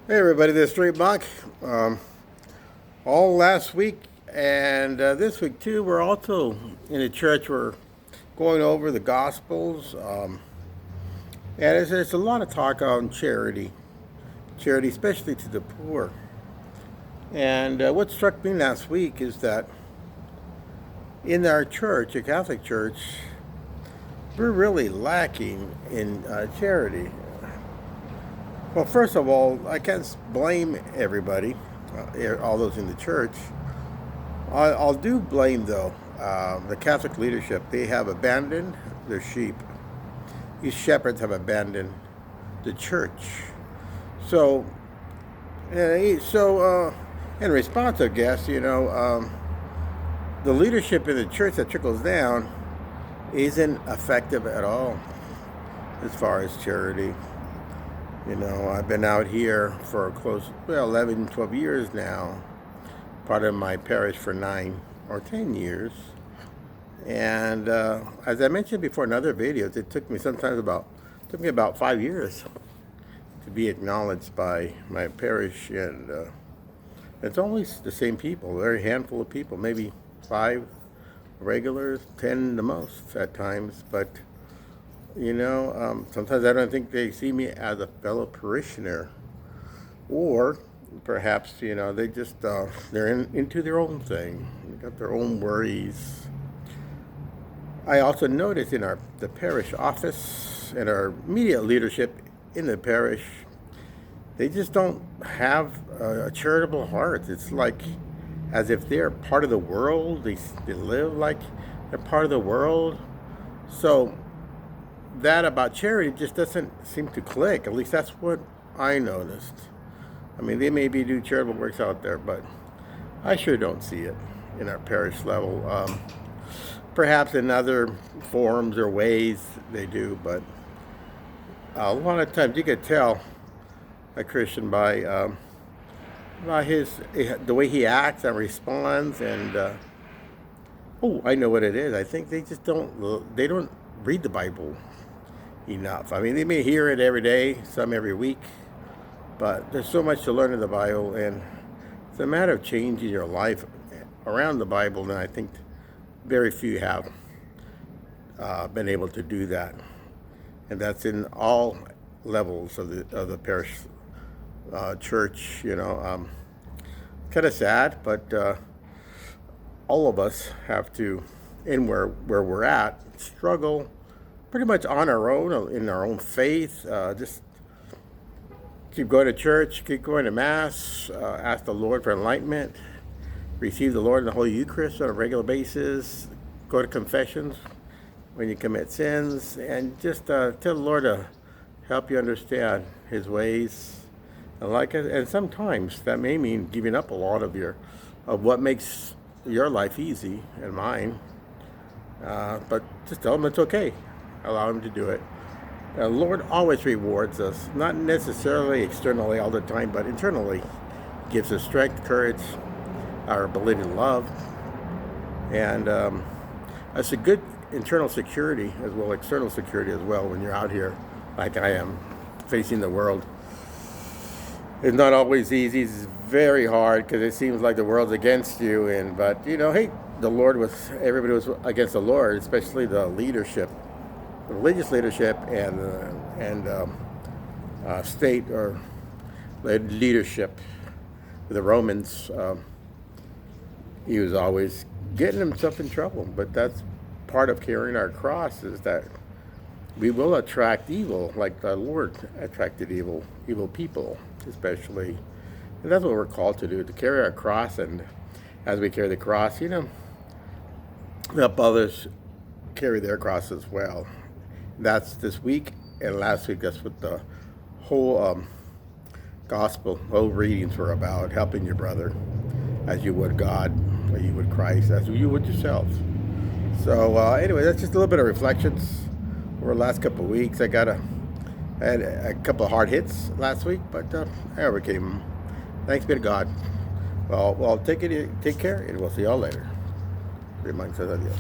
Hey everybody, this is Street Monk. All last week and this week too, we're also in the church. We're going over the Gospels, and there's a lot of talk on charity, especially to the poor. And what struck me last week is that in our church, the Catholic Church, we're really lacking in charity. Well, first of all, I can't blame everybody, all those in the church. I'll do blame, though, the Catholic leadership. They have abandoned their sheep. These shepherds have abandoned the church. So, in response, I guess, the leadership in the church that trickles down isn't effective at all as far as charity. I've been out here for 11, 12 years now, part of my parish for 9 or 10 years. And as I mentioned before in other videos, it took me about 5 years to be acknowledged by my parish. And it's only the same people, a very handful of people, maybe 5 regulars, 10 the most at times. But sometimes I don't think they see me as a fellow parishioner, or perhaps they just they're into their own thing. They got their own worries. I also noticed in the parish office and our immediate leadership in the parish, they just don't have a charitable heart. It's like as if they're part of the world. They live like they're part of the world. So that about charity just doesn't seem to click. At least that's what I noticed. I mean, they maybe do charitable works out there, but I sure don't see it in our parish level. Perhaps in other forms or ways they do, but a lot of times you could tell a Christian by the way he acts and responds. And I know what it is. I think they just don't read the Bible enough. I mean, they may hear it every day, some every week, but there's so much to learn in the Bible, and it's a matter of changing your life around the Bible, and I think very few have been able to do that, and that's in all levels of the parish church. Kind of sad, but all of us have to, in where we're at, struggle pretty much on our own, in our own faith. Just keep going to church, keep going to Mass, ask the Lord for enlightenment, receive the Lord in the Holy Eucharist on a regular basis, go to confessions when you commit sins, and just tell the Lord to help you understand His ways. And sometimes that may mean giving up a lot of what makes your life easy and mine. But just tell Him it's okay. Allow Him to do it. The Lord always rewards us, not necessarily externally all the time, but internally. Gives us strength, courage, our ability to love. And it's a good internal security as well, external security as well, when you're out here like I am, facing the world. It's not always easy. It's very hard because it seems like the world's against you. But hey, everybody was against the Lord, especially the leadership. The religious leadership and state or leadership. The Romans, he was always getting himself in trouble. But that's part of carrying our cross, is that we will attract evil, like the Lord attracted evil people, especially. And that's what we're called to do, to carry our cross. And as we carry the cross, help others carry their cross as well. That's this week, and last week that's what the whole whole readings were about, helping your brother as you would God, or you would Christ, as you would yourself. So anyway, that's just a little bit of reflections over the last couple of weeks. I had a couple of hard hits last week, but I overcame them. Thanks be to God. Well, take care, and we'll see y'all later. Remind us, adios.